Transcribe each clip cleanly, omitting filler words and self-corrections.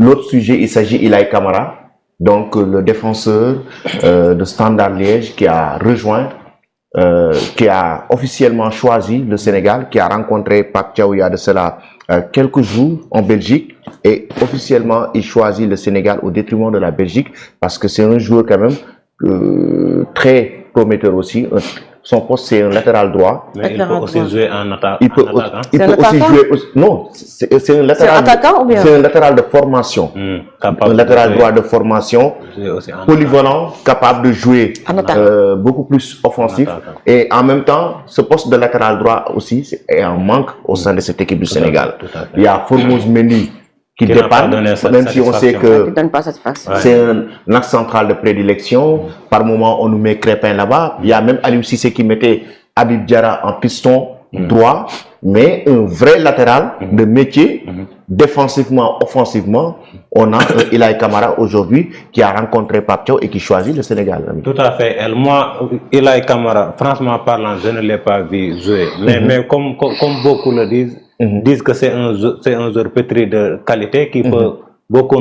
l'autre sujet, il s'agit d'Ilay Camara, donc le défenseur de Standard Liège qui a rejoint, qui a officiellement choisi le Sénégal, qui a rencontré Pape Thiaw il y a de cela quelques jours en Belgique, et officiellement il choisit le Sénégal au détriment de la Belgique parce que c'est un joueur quand même très prometteur aussi. Son poste, c'est un latéral droit. Mais il peut aussi jouer en attaque. Il peut aussi jouer. Non, c'est un latéral. C'est un latéral de formation. Un latéral droit de formation, polyvalent, capable de jouer beaucoup plus offensif. Et en même temps, ce poste de latéral droit aussi est en manque au sein de cette équipe du Sénégal. Il y a Formose Mendy qui dépanne, même si on sait que c'est un axe central de prédilection. Par moment, on nous met Crépin là-bas. Il y a même Aliou Cissé qui mettait Habib Diarra en piston droit, mais un vrai latéral de métier, défensivement, offensivement. On a Ilay Camara aujourd'hui qui a rencontré Pape Thiaw et qui choisit le Sénégal. Tout à fait. Moi, Ilay Camara, franchement parlant, je ne l'ai pas vu jouer. Mais comme beaucoup le disent que c'est un joueur pétri de qualité qui peut beaucoup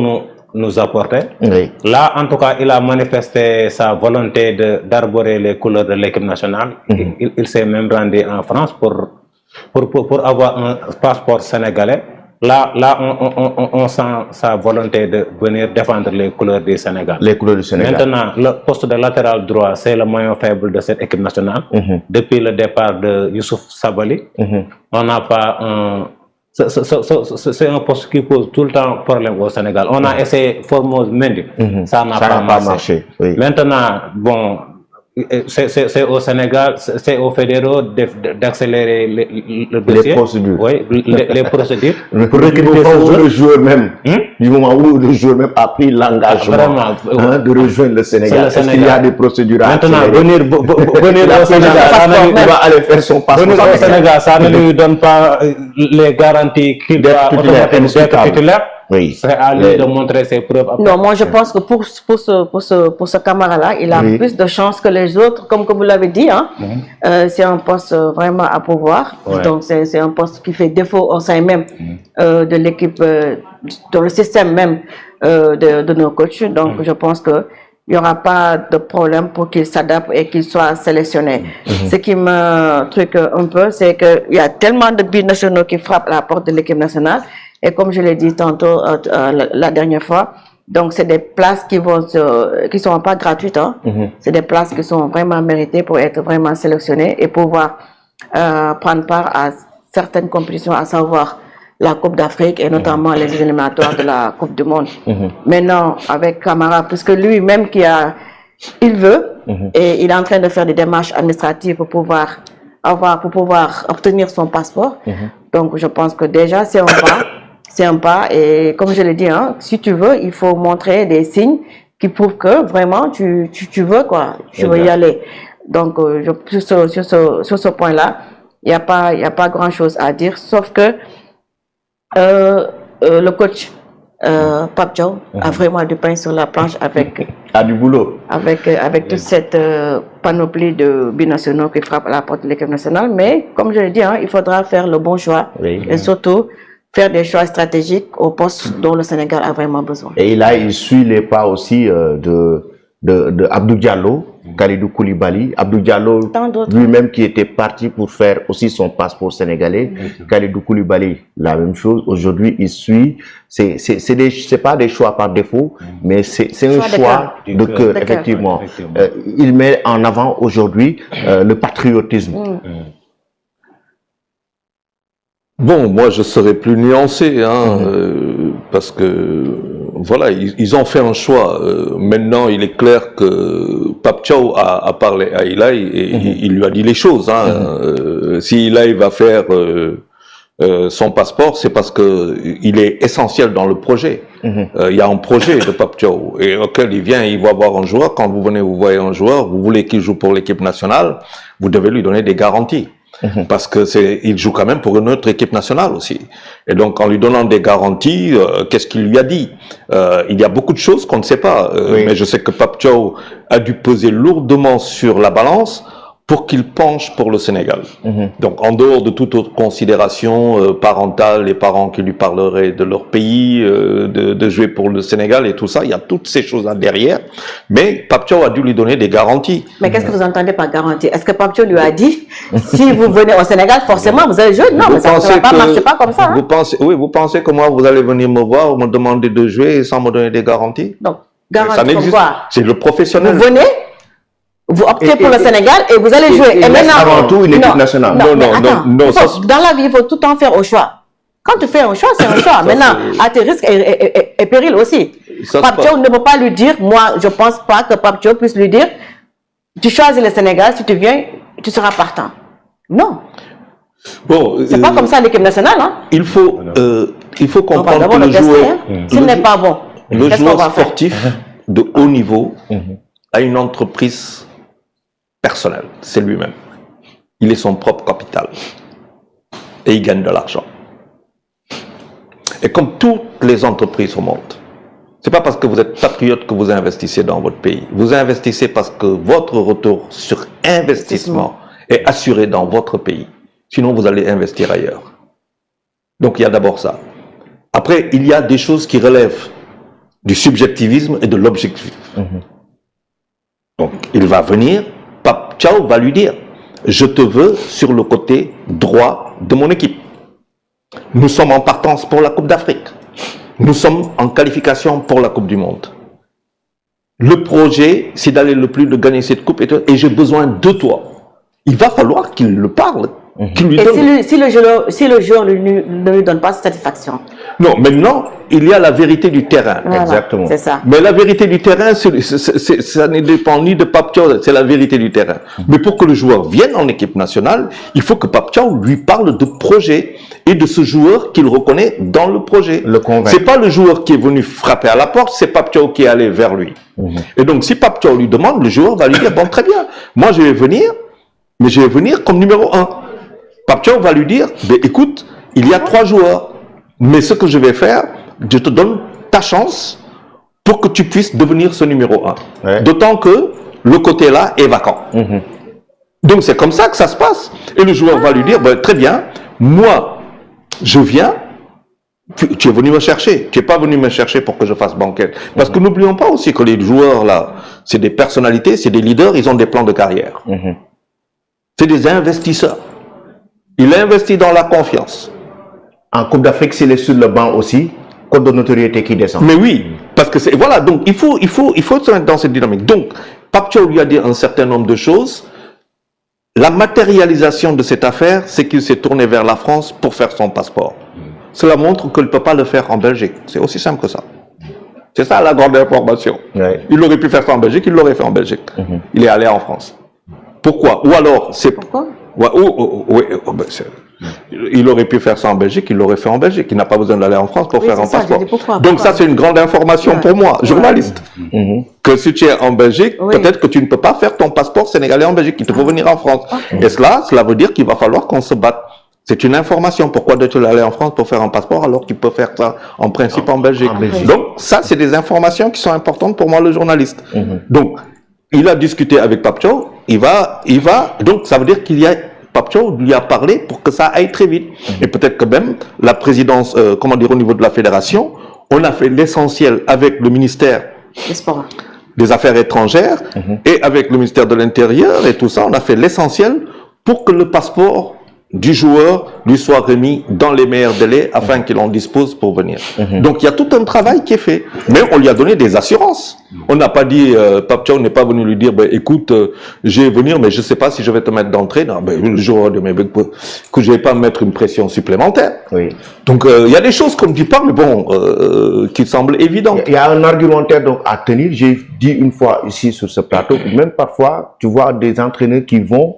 nous apporter. Oui. Là, en tout cas, il a manifesté sa volonté d'arborer les couleurs de l'équipe nationale. Il s'est même rendu en France pour avoir un passeport sénégalais. Là, on sent sa volonté de venir défendre les couleurs du Sénégal. Les couleurs du Sénégal. Maintenant, le poste de latéral droit, c'est le maillon faible de cette équipe nationale. Depuis le départ de Youssouf Sabaly, on n'a pas un... C'est un poste qui pose tout le temps problème au Sénégal. On a essayé Formose Mendy, ça n'a pas marché. Oui. Maintenant, bon, c'est au Sénégal, c'est aux fédéraux d'accélérer le dossier. Les procédures. Oui, les procédures. Pour le joueur même, du moment où le joueur même a pris l'engagement de rejoindre le Sénégal. Est-ce qu'il y a des procédures à maintenant, venir au Sénégal, il va aller faire son passeport. Venir au Sénégal, ça ne lui donne pas les garanties qu'il doit être titulaire. Oui. C'est à lui de montrer ses preuves. Non, moi je pense que pour ce camarade-là, il a plus de chance que les autres, comme vous l'avez dit. Hein. C'est un poste vraiment à pouvoir. Donc c'est un poste qui fait défaut au sein même de l'équipe, dans le système même de nos coachs. Donc je pense que il n'y aura pas de problème pour qu'il s'adapte et qu'il soit sélectionné. Ce qui me truque un peu, c'est qu'il y a tellement de buts nationaux qui frappent à la porte de l'équipe nationale. Et comme je l'ai dit tantôt, la dernière fois, donc c'est des places qui sont pas gratuites. Hein. C'est des places qui sont vraiment méritées pour être vraiment sélectionnées et pouvoir prendre part à certaines compétitions, à savoir la Coupe d'Afrique et notamment les éliminatoires de la Coupe du Monde. Maintenant, avec Camara, puisque lui-même il veut, et il est en train de faire des démarches administratives pour pouvoir obtenir son passeport. Donc je pense que déjà c'est un pas. C'est un pas, et comme je l'ai dit, hein, si tu veux, il faut montrer des signes qui prouvent que vraiment tu veux tu veux y aller. Donc sur ce point-là, il n'y a pas grand-chose à dire, sauf que le coach Pape Thiaw a vraiment du pain sur la planche a du boulot avec toute cette panoplie de binationaux qui frappent à la porte de l'équipe nationale. Mais comme je l'ai dit, hein, il faudra faire le bon choix et surtout faire des choix stratégiques au poste dont le Sénégal a vraiment besoin. Et là, il suit les pas aussi de Abdou Diallo, Kalidou Koulibaly. Abdou Diallo lui-même qui était parti pour faire aussi son passeport sénégalais. Kalidou Koulibaly, la même chose. Aujourd'hui, il suit. C'est pas des choix par défaut, mais c'est un choix de cœur, effectivement. Il met en avant aujourd'hui le patriotisme. Bon, moi je serais plus nuancé, hein, parce que voilà, ils ont fait un choix. Maintenant, il est clair que Pape Thiaw a parlé à Ilay et il lui a dit les choses. Hein. Si Ilay va faire son passeport, c'est parce que il est essentiel dans le projet. Il y a un projet de Pape Thiaw et auquel il vient, il va voir un joueur. Quand vous venez, vous voyez un joueur, vous voulez qu'il joue pour l'équipe nationale, vous devez lui donner des garanties. Parce que il joue quand même pour une autre équipe nationale aussi. Et donc, en lui donnant des garanties, qu'est-ce qu'il lui a dit? Il y a beaucoup de choses qu'on ne sait pas. Mais je sais que Pape Thiaw a dû peser lourdement sur la balance pour qu'il penche pour le Sénégal. Donc, en dehors de toute autre considération parentale, les parents qui lui parleraient de leur pays, de jouer pour le Sénégal et tout ça, il y a toutes ces choses-là derrière. Mais Pape Thiaw a dû lui donner des garanties. Mais qu'est-ce que vous entendez par garantie? Est-ce que Pape Thiaw lui a dit, si vous venez au Sénégal, forcément, vous allez jouer? Non, mais ça ne marche pas comme ça. Hein? Vous pensez que moi, vous allez venir me voir, me demander de jouer sans me donner des garanties? Donc, garantie comme quoi? C'est le professionnel. Vous venez, vous optez pour le Sénégal et vous allez jouer. Et maintenant, avant tout une équipe nationale. Non. Dans la vie, il faut tout le temps faire au choix. Quand tu fais un choix, c'est un choix. Maintenant, à tes risques et périls aussi. Pape Thiaw ne peut pas lui dire, moi, je ne pense pas que Pape Thiaw puisse lui dire, tu choisis le Sénégal, si tu viens, tu seras partant. Non. Bon, c'est pas comme ça l'équipe nationale. Hein? Il faut comprendre que le joueur, s'il n'est pas bon, le joueur sportif de haut niveau a une entreprise personnelle, c'est lui-même. Il est son propre capital et il gagne de l'argent. Et comme toutes les entreprises au monde, c'est pas parce que vous êtes patriote que vous investissez dans votre pays. Vous investissez parce que votre retour sur investissement est assuré dans votre pays. Sinon, vous allez investir ailleurs. Donc, il y a d'abord ça. Après, il y a des choses qui relèvent du subjectivisme et de l'objectif. Donc, il va venir, Pape Thiaw va lui dire, je te veux sur le côté droit de mon équipe. Nous sommes en partance pour la Coupe d'Afrique. Nous sommes en qualification pour la Coupe du Monde. Le projet, c'est d'aller le plus de gagner cette coupe et j'ai besoin de toi. Il va falloir qu'il le parle. Et si le joueur ne lui donne pas satisfaction? Non, maintenant, il y a la vérité du terrain. Voilà, exactement. C'est ça. Mais la vérité du terrain, ça ne dépend ni de Pape Thiaw, c'est la vérité du terrain. Mais pour que le joueur vienne en équipe nationale, il faut que Pape Thiaw lui parle de projet et de ce joueur qu'il reconnaît dans le projet. C'est pas le joueur qui est venu frapper à la porte, c'est Pape Thiaw qui est allé vers lui. Et donc, si Pape Thiaw lui demande, le joueur va lui dire, bon, très bien, moi je vais venir, mais je vais venir comme numéro 1. Pape Thiaw va lui dire, écoute, il y a 3 joueurs, mais ce que je vais faire, je te donne ta chance pour que tu puisses devenir ce numéro 1. Ouais. D'autant que le côté là est vacant. Donc c'est comme ça que ça se passe. Et le joueur va lui dire, très bien, moi, je viens, tu es venu me chercher. Tu n'es pas venu me chercher pour que je fasse banquette. Parce que n'oublions pas aussi que les joueurs là, c'est des personnalités, c'est des leaders, ils ont des plans de carrière. C'est des investisseurs. Il investit dans la confiance. En Coupe d'Afrique, s'il est sur le banc aussi, code de notoriété qui descend. Mais oui, parce que c'est... Voilà, donc il faut se mettre dans cette dynamique. Donc, Pape Thiaw lui a dit un certain nombre de choses. La matérialisation de cette affaire, c'est qu'il s'est tourné vers la France pour faire son passeport. Cela montre qu'il ne peut pas le faire en Belgique. C'est aussi simple que ça. C'est ça la grande information. Ouais. Il aurait pu faire ça en Belgique, il l'aurait fait en Belgique. Il est allé en France. Pourquoi? Ou alors, c'est... Pourquoi? Il aurait pu faire ça en Belgique, il l'aurait fait en Belgique. Il n'a pas besoin d'aller en France pour faire un passeport. Pourquoi? Donc ça, c'est une grande information pour moi, journaliste. Que si tu es en Belgique, peut-être que tu ne peux pas faire ton passeport sénégalais en Belgique. Il te faut venir en France. Et cela veut dire qu'il va falloir qu'on se batte. C'est une information. Pourquoi doit-il aller en France pour faire un passeport alors qu'il peut faire ça en principe en Belgique? Donc ça, c'est des informations qui sont importantes pour moi, le journaliste. Donc, il a discuté avec Pape Thiaw. Donc ça veut dire qu'il y a... Pape Thiaw lui a parlé pour que ça aille très vite. Et peut-être que même la présidence, au niveau de la fédération, on a fait l'essentiel avec le ministère des Affaires étrangères et avec le ministère de l'Intérieur et tout ça, on a fait l'essentiel pour que le passeport du joueur lui soit remis dans les meilleurs délais afin qu'il en dispose pour venir. Donc il y a tout un travail qui est fait. Mais on lui a donné des assurances. On n'a pas dit, Pape Thiaw n'est pas venu lui dire, écoute, je vais venir, mais je ne sais pas si je vais te mettre d'entrée. Non, le joueur de que je ne vais pas mettre une pression supplémentaire. Oui. Donc il y a des choses comme tu parles, qui semblent évidentes. Il y a un argumentaire donc à tenir. J'ai dit une fois ici sur ce plateau, même parfois, tu vois des entraîneurs qui vont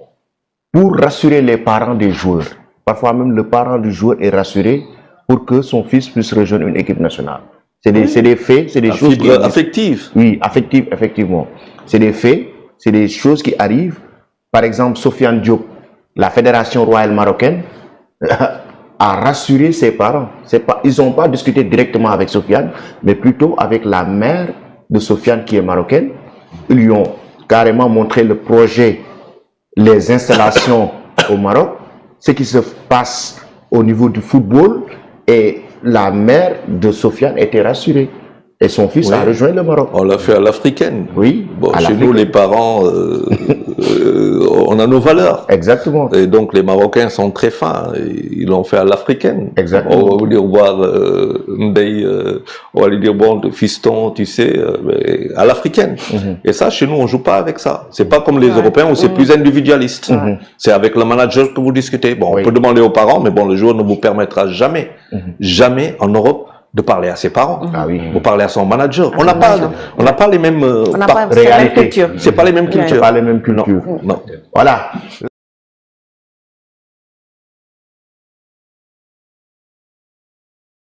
pour rassurer les parents des joueurs. Parfois même le parent du joueur est rassuré pour que son fils puisse rejoindre une équipe nationale. C'est des faits, c'est des choses affectives. Oui, affectives, effectivement. C'est des faits, c'est des choses qui arrivent. Par exemple, Sofiane Diop, la Fédération royale marocaine, a rassuré ses parents. Ils n'ont pas discuté directement avec Sofiane, mais plutôt avec la mère de Sofiane qui est marocaine. Ils lui ont carrément montré le projet les installations au Maroc, ce qui se passe au niveau du football, et la mère de Sofiane était rassurée. Et son fils a rejoint le Maroc. On l'a fait à l'africaine. Oui. Bon, chez nous, les parents, on a nos valeurs. Exactement. Et donc, les Marocains sont très fins. Ils l'ont fait à l'africaine. Exactement. On va vous dire, voir Ndeye, on va lui dire, bon, fiston, tu sais, à l'africaine. Et ça, chez nous, on joue pas avec ça. C'est pas comme les Européens où c'est plus individualiste. C'est avec le manager que vous discutez. Bon, on peut demander aux parents, mais bon, le joueur ne vous permettra jamais, jamais en Europe, de parler à ses parents, de parler à son manager. On n'a pas les mêmes réalités. C'est pas les mêmes cultures. C'est pas les mêmes cultures. Non. Voilà.